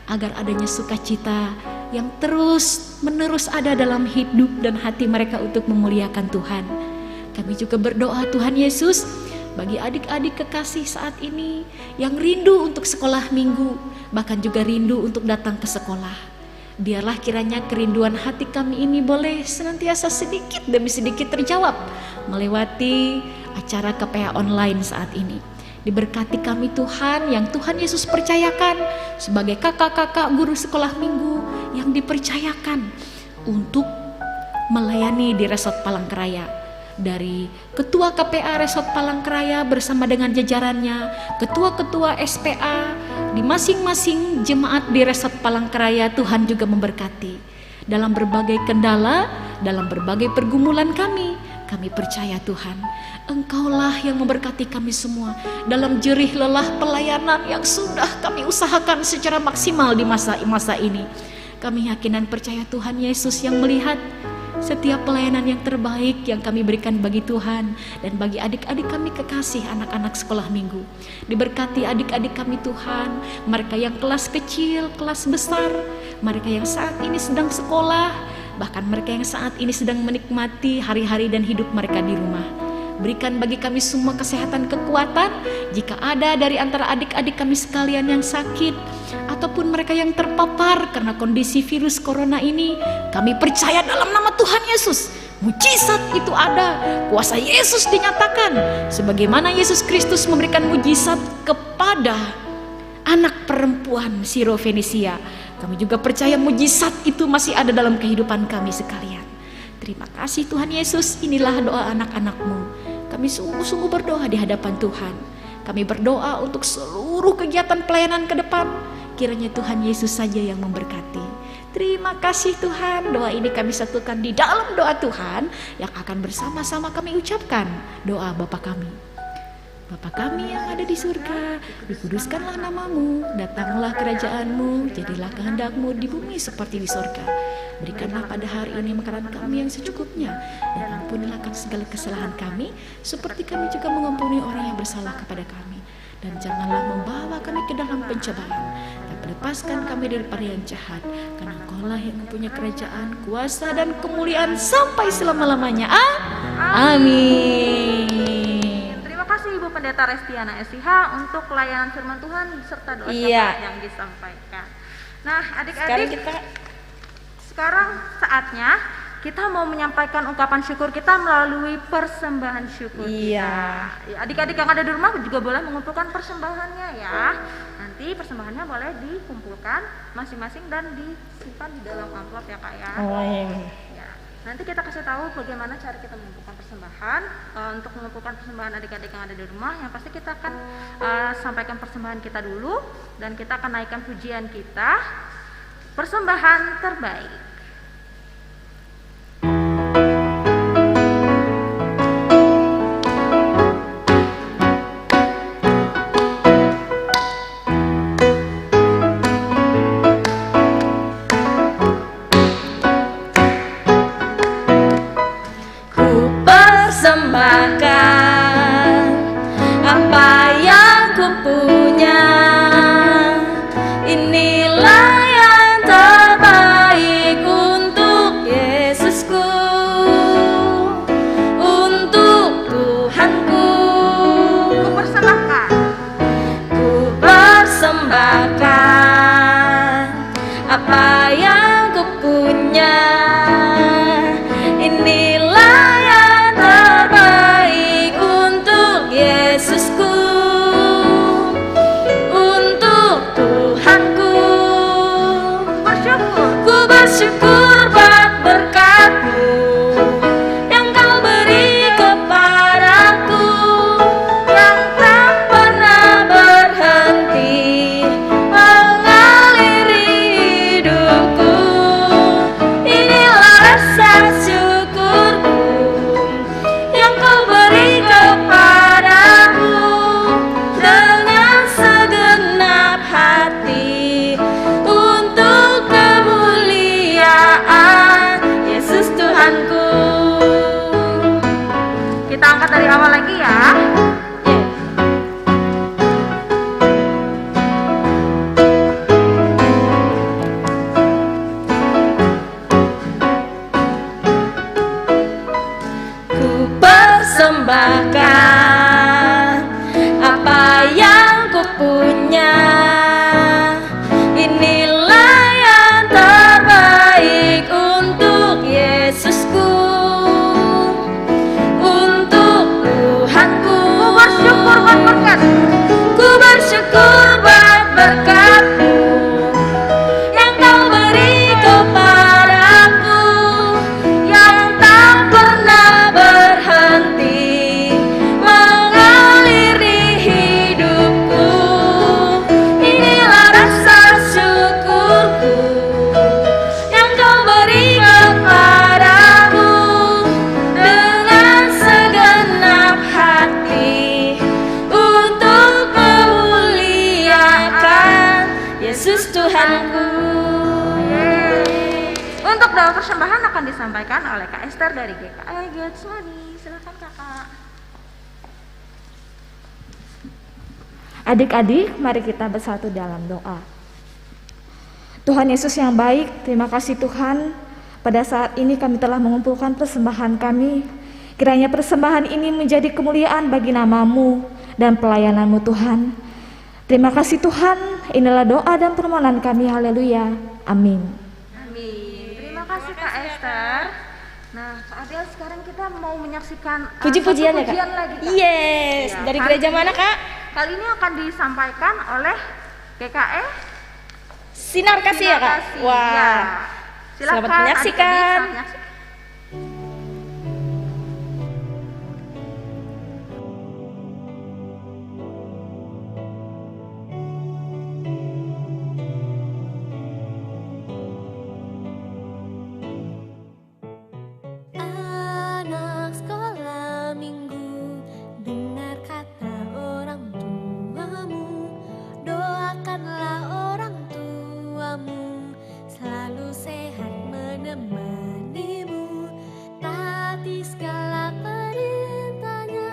A: agar adanya sukacita yang terus menerus ada dalam hidup dan hati mereka untuk memuliakan Tuhan. Kami juga berdoa Tuhan Yesus bagi adik-adik kekasih saat ini yang rindu untuk sekolah minggu, bahkan juga rindu untuk datang ke sekolah. Biarlah kiranya kerinduan hati kami ini boleh senantiasa sedikit demi sedikit terjawab melewati acara KPA online saat ini. Diberkati kami Tuhan yang Tuhan Yesus percayakan sebagai kakak-kakak guru sekolah minggu yang dipercayakan untuk melayani di Resort Palangkaraya. Dari Ketua KPA Resort Palangkaraya bersama dengan jajarannya, ketua-ketua SPA di masing-masing jemaat di Resort Palangkaraya, Tuhan juga memberkati. Dalam berbagai kendala, dalam berbagai pergumulan kami percaya Tuhan, Engkaulah yang memberkati kami semua dalam jerih lelah pelayanan yang sudah kami usahakan secara maksimal di masa ini. Kami yakin dan percaya Tuhan Yesus yang melihat setiap pelayanan yang terbaik yang kami berikan bagi Tuhan dan bagi adik-adik kami kekasih anak-anak sekolah minggu. Diberkati adik-adik kami Tuhan, mereka yang kelas kecil, kelas besar, mereka yang saat ini sedang sekolah, bahkan mereka yang saat ini sedang menikmati hari-hari dan hidup mereka di rumah. Berikan bagi kami semua kesehatan, kekuatan. Jika ada dari antara adik-adik kami sekalian yang sakit ataupun mereka yang terpapar karena kondisi virus corona ini, kami percaya dalam nama Tuhan Yesus, mujizat itu ada, kuasa Yesus dinyatakan. Sebagaimana Yesus Kristus memberikan mujizat kepada anak perempuan Sirofenisia, kami juga percaya mujizat itu masih ada dalam kehidupan kami sekalian. Terima kasih Tuhan Yesus, inilah doa anak-anak-Mu. Kami sungguh-sungguh berdoa di hadapan Tuhan. Kami berdoa untuk seluruh kegiatan pelayanan ke depan. Kiranya Tuhan Yesus saja yang memberkati. Terima kasih Tuhan, doa ini kami satukan di dalam doa Tuhan yang akan bersama-sama kami ucapkan. Doa Bapa kami. Bapa kami yang ada di surga, dikuduskanlah namamu, datanglah kerajaanmu, jadilah kehendak-Mu di bumi seperti di surga. Berikanlah pada hari ini makanan kami yang secukupnya, dan ampunilah segala kesalahan kami, seperti kami juga mengampuni orang yang bersalah kepada kami. Dan janganlah membawa kami ke dalam pencobaan, tapi lepaskan kami daripada yang jahat, karena Engkaulah yang mempunyai kerajaan, kuasa dan kemuliaan sampai selama-lamanya. Amin.
C: Terima kasih Ibu Pendeta Restiana SIH untuk pelayanan firman Tuhan serta doa syafaat yang disampaikan. Nah, adik-adik, sekarang saatnya kita mau menyampaikan ungkapan syukur kita melalui persembahan syukur kita. Ya, adik-adik yang ada di rumah juga boleh mengumpulkan persembahannya ya. Nanti persembahannya boleh dikumpulkan masing-masing dan disimpan di dalam amplop ya Kak ya. Ya. Nanti kita kasih tahu bagaimana cara kita mengumpulkan persembahan. Untuk mengumpulkan persembahan adik-adik yang ada di rumah, yang pasti kita akan sampaikan persembahan kita dulu dan kita akan naikkan pujian kita. Persembahan terbaik.
D: Persembahkan apa yang ku punya, inilah yang terbaik untuk Yesusku, untuk Tuhanku.
C: Ku persembahkan.
D: Ku persembahkan apa yang ku punya, inilah Yesusku,
C: Kita angkat dari awal lagi ya.
D: Ku persembahkan apa yang ku punya. Inilah yang terbaik untuk Yesusku, untuk Tuhanku.
C: Ku bersyukur buat berkat.
D: Ku bersyukur buat berkat-Mu yang Kau beri kepadaku, yang tak pernah berhenti mengaliri hidupku. Inilah rasa syukurku yang Kau beri kepadaku dengan segenap hati untuk memuliakan Yesus Tuhanku.
C: Untuk doa persembahan akan disampaikan oleh Kak Esther dari GKI Getsmani. Silakan Kakak.
A: Adik-adik, mari kita bersatu dalam doa. Tuhan Yesus yang baik, terima kasih Tuhan. Pada saat ini kami telah mengumpulkan persembahan kami. Kiranya persembahan ini menjadi kemuliaan bagi nama-Mu dan pelayanan-Mu Tuhan. Terima kasih Tuhan, inilah doa dan permohonan kami, haleluya, amin.
C: Amin. Terima kasih Kak Esther. Nah, Kak Adel, sekarang kita mau menyaksikan
D: Puji-pujian
C: satu
D: ya, Kak?
C: pujian lagi, Kak.
D: Yes,
C: Iya,
D: dari
C: kali
D: gereja
C: ini-
D: mana, Kak?
C: Kali ini akan disampaikan oleh GKE
D: Sinar Kasih ya, Kak?
C: Kasih.
D: Wah.
C: Ya. Silakan
D: Selamat menyaksikan.
C: adik-adik, selamat menyaksikan.
H: Anak sekolah minggu, dengar kata orang tuamu, doakanlah orang tuamu, selalu sehat menemanimu, taati segala perintahnya,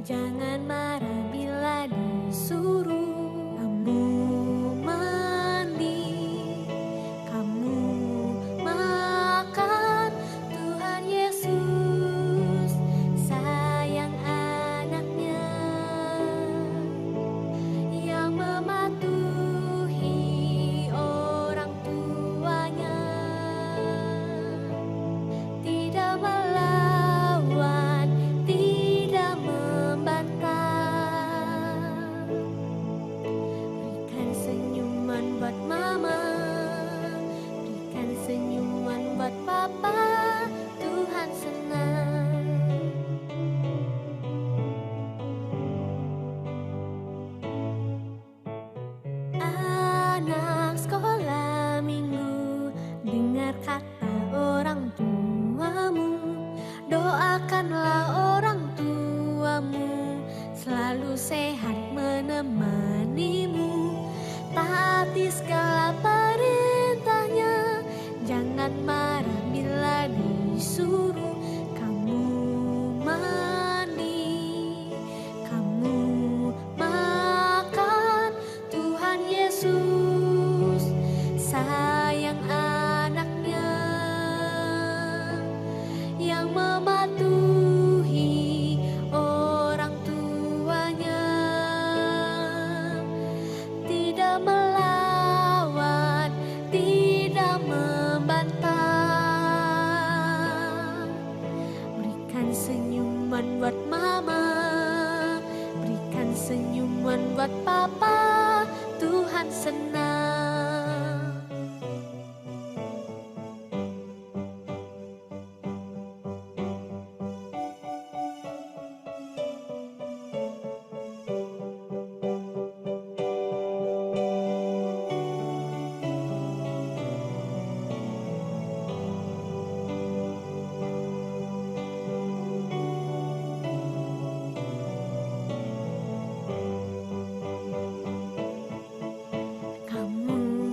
H: jangan marah bila disuruh. Kamu mandi, kamu makan, Tuhan Yesus sayang anaknya yang mematuhi orang tuanya, tidak melawan, tidak membantah. Berikan senyuman buat mama, berikan senyuman buat papa, Tuhan senang. Anak sekolah minggu, dengar kata orang tuamu, doakanlah orang tuamu, selalu sehat menemanimu, taati segala perintahnya, jangan marah bila disuruh. Kamu mandi, kamu makan, Tuhan Yesus sayang anaknya yang mematuhi orang tuanya, tidak melawan, tidak membantah. Berikan senyuman buat mama, berikan senyuman buat papa, Tuhan senang. Kamu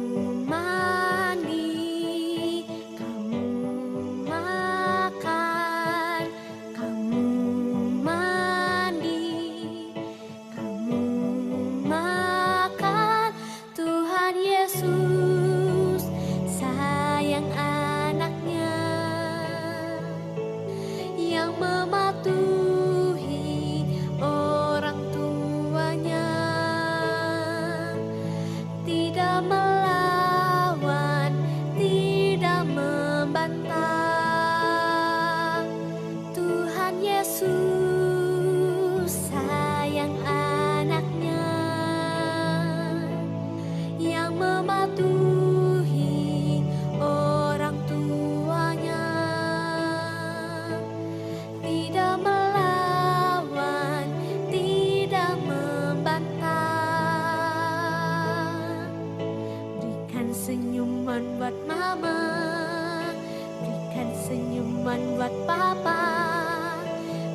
H: senyuman buat papa,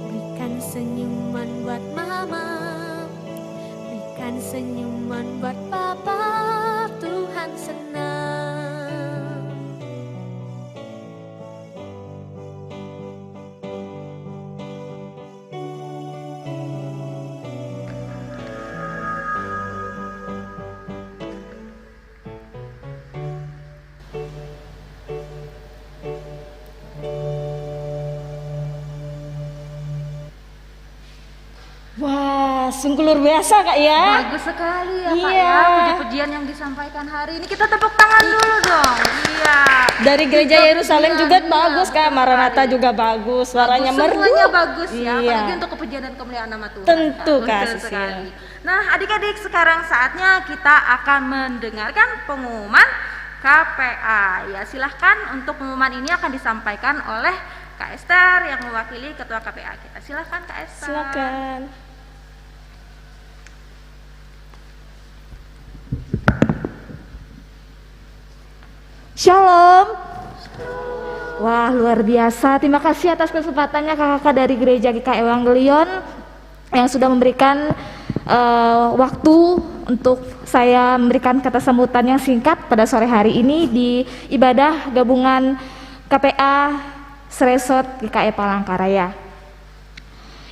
H: berikan senyuman buat mama, berikan senyuman buat papa, Tuhan senang.
D: Wah, sungguh luar biasa Kak ya.
C: Bagus sekali ya Kak
D: Iya.
C: ya, puji-pujian yang disampaikan hari ini. Kita tepuk tangan dulu dong. Iya.
D: Dari gereja
C: Itu
D: Yerusalem
C: pujian,
D: juga
C: iya.
D: bagus Kak, Maranatha juga bagus, suaranya merdu.
C: Semuanya bagus ya,
D: Iya.
C: apalagi untuk kepujian dan kemuliaan nama Tuhan.
D: Tentu, Kak
C: Betul
D: Sisil.
C: sekali. Nah adik-adik, sekarang saatnya kita akan mendengarkan pengumuman KPA. Ya silahkan, untuk pengumuman ini akan disampaikan oleh Kak Esther yang mewakili Ketua KPA kita. Silahkan Kak Esther.
D: Silakan.
A: Shalom. Wah, luar biasa. Terima kasih atas kesempatannya kakak-kakak dari Gereja GKI Ewangelion yang sudah memberikan waktu untuk saya memberikan kata sambutan yang singkat pada sore hari ini di ibadah gabungan KPA Resort GKI Palangkaraya.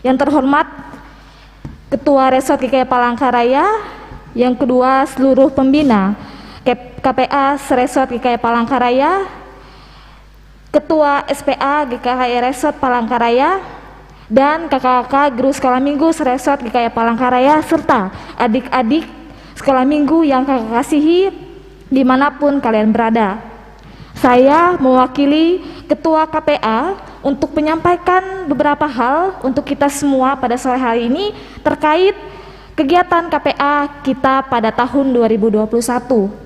A: Yang terhormat Ketua Resort GKI Palangkaraya, yang kedua seluruh pembina KPA Resort GKI Palangkaraya, Ketua SPA GKI Resort Palangkaraya, dan kakak-kakak guru sekolah minggu Resort GKI Palangkaraya, serta adik-adik sekolah minggu yang kakak kasihi dimanapun kalian berada. Saya mewakili Ketua KPA untuk menyampaikan beberapa hal untuk kita semua pada sore hari ini terkait kegiatan KPA kita pada tahun 2021.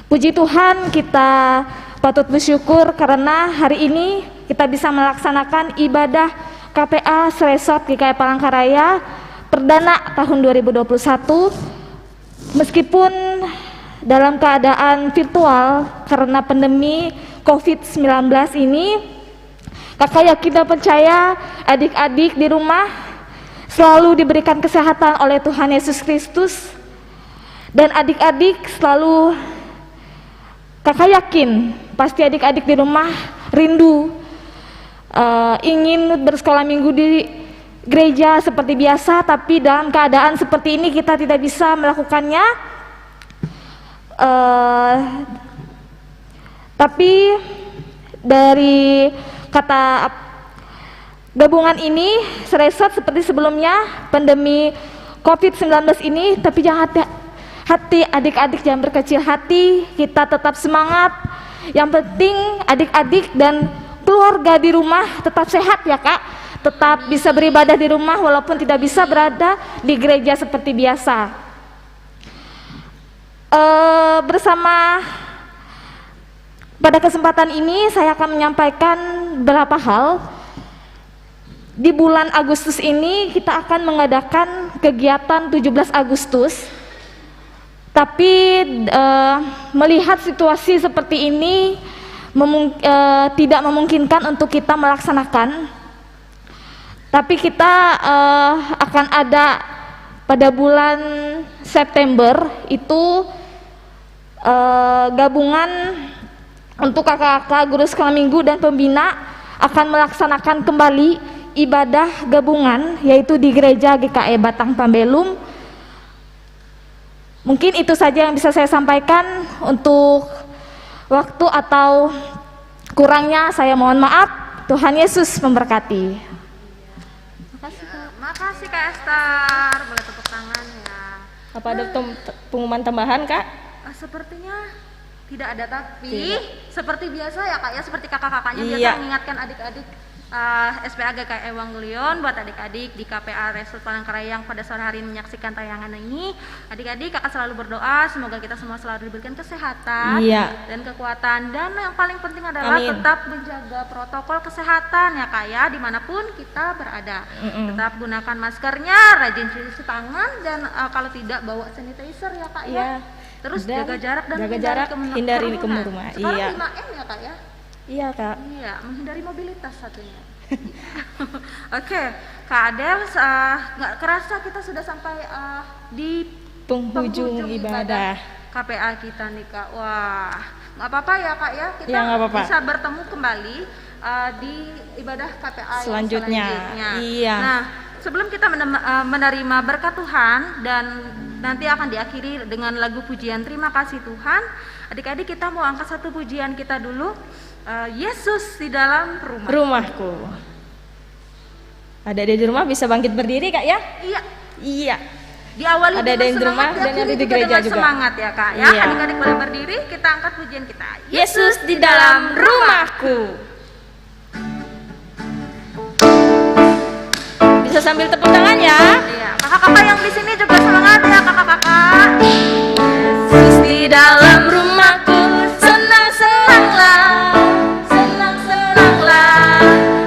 A: Puji Tuhan, kita patut bersyukur karena hari ini kita bisa melaksanakan ibadah KPA Resort GKI Palangkaraya perdana tahun 2021 meskipun dalam keadaan virtual karena pandemi COVID-19 ini. Kakak yakin dan percaya adik-adik di rumah selalu diberikan kesehatan oleh Tuhan Yesus Kristus, dan adik-adik selalu, kakak yakin pasti adik-adik di rumah rindu ingin bersekolah minggu di gereja seperti biasa, tapi dalam keadaan seperti ini kita tidak bisa melakukannya. Tapi dari kata gabungan ini Resort seperti sebelumnya pandemi COVID-19 ini, tapi jangan hati adik-adik, jangan berkecil hati, kita tetap semangat. Yang penting adik-adik dan keluarga di rumah tetap sehat ya Kak, tetap bisa beribadah di rumah walaupun tidak bisa berada di gereja seperti biasa. Bersama pada kesempatan ini saya akan menyampaikan beberapa hal. Di bulan Agustus ini kita akan mengadakan kegiatan 17 Agustus. Tapi melihat situasi seperti ini tidak memungkinkan untuk kita melaksanakan. Tapi kita akan ada pada bulan September itu gabungan untuk kakak-kakak guru sekolah minggu dan pembina akan melaksanakan kembali ibadah gabungan, yaitu di gereja GKI Batang Pambelum. Mungkin itu saja yang bisa saya sampaikan. Untuk waktu atau kurangnya saya mohon maaf. Tuhan Yesus memberkati.
C: Makasih Kak Esther, boleh tepuk tangan ya.
D: Apa ada pengumuman tambahan Kak?
C: Sepertinya tidak ada, tapi seperti biasa ya Kak ya, seperti kakak-kakaknya
D: Iya.
C: biasa mengingatkan adik-adik SPA GKI Ewangelion, buat adik-adik di KPA Resort Palangkaraya yang pada sore hari ini menyaksikan tayangan ini. Adik-adik, kakak selalu berdoa semoga kita semua selalu diberikan kesehatan dan kekuatan, dan yang paling penting adalah tetap menjaga protokol kesehatan ya Kak ya, dimanapun kita berada. Tetap gunakan maskernya, rajin cuci tangan, dan kalau tidak bawa sanitizer ya Kak ya. Terus jaga jarak dan
D: hindari kerumunan.
C: Sekarang
D: Iya.
C: 5M ya Kak ya.
D: Iya kak.
C: Iya, menghindari mobilitas satunya. Oke, Kak Adel, nggak kerasa kita sudah sampai di
D: Penghujung ibadah.
C: KPA kita nih Kak. Wah, nggak apa-apa ya Kak ya, kita
D: Ya, nggak apa-apa.
C: bisa bertemu kembali di ibadah KPA yang
D: Selanjutnya.
C: selanjutnya.
D: Iya.
C: Nah, sebelum kita menerima berkat Tuhan dan nanti akan diakhiri dengan lagu pujian Terima Kasih Tuhan, adik-adik kita mau angkat satu pujian kita dulu. Yesus di dalam rumah.
D: Rumahku. Ada di rumah bisa bangkit berdiri kak ya?
C: Iya.
D: Iya.
C: Diawali
D: Ada
C: dengan
D: yang di rumah
C: semangat,
D: dan yang
C: diakhiri
D: di
C: juga
D: gereja
C: dengan
D: juga.
C: semangat ya Kak ya.
D: Iya.
C: Adik-adik boleh berdiri, kita angkat pujian kita.
D: Yesus di dalam rumahku. Bisa sambil tepuk tangan ya.
C: Iya, kakak-kakak yang di sini juga semangat ya kakak-kakak.
D: Yesus di dalam rumahku, senang-senanglah, senang-senanglah,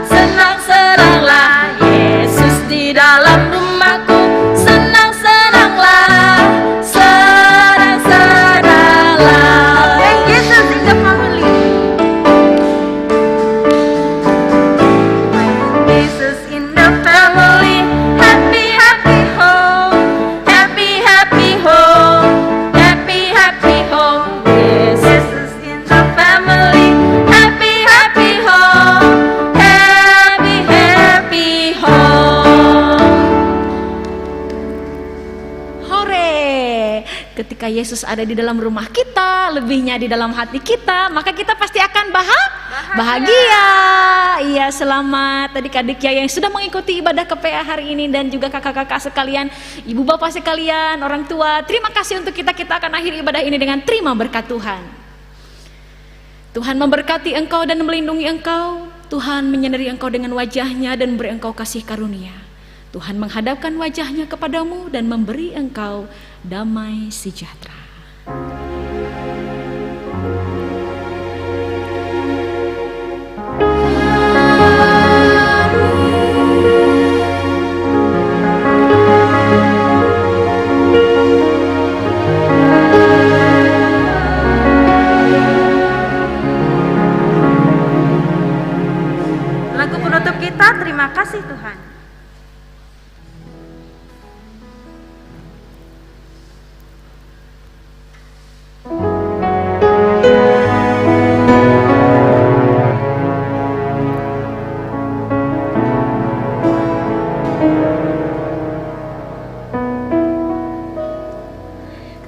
D: senang-senanglah. Yesus di dalam rumahku, senang-senanglah, senang-senanglah.
C: And Jesus in the family. Jesus in the family.
D: Happy, happy home, happy, happy home, happy, happy home. Jesus in the family, happy, happy home, happy, happy home.
A: Hore! Ketika Yesus ada di dalam rumah kita, lebihnya di dalam hati kita, maka kita pasti akan bahagia. Iya, selamat adik-adik ya yang sudah mengikuti ibadah KPA hari ini dan juga kakak-kakak sekalian, ibu bapak sekalian, orang tua. Terima kasih untuk kita akan akhiri ibadah ini dengan terima berkat Tuhan. Tuhan memberkati engkau dan melindungi engkau. Tuhan menyinari engkau dengan wajahnya dan memberi engkau kasih karunia. Tuhan menghadapkan wajahnya kepadamu dan memberi engkau damai sejahtera.
C: Lagu penutup kita, terima kasih Tuhan.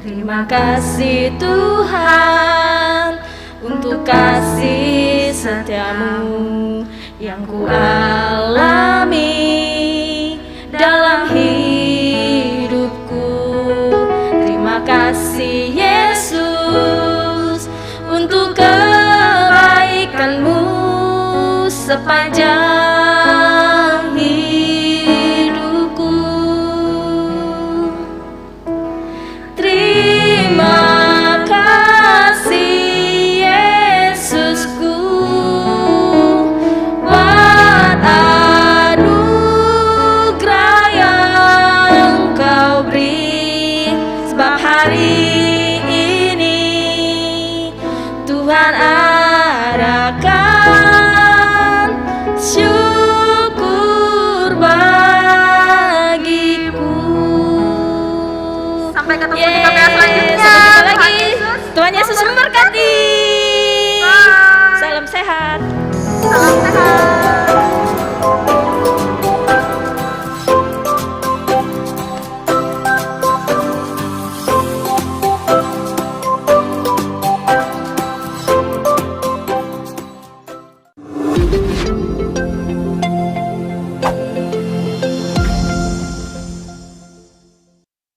D: Terima kasih Tuhan untuk kasih setiamu yang ku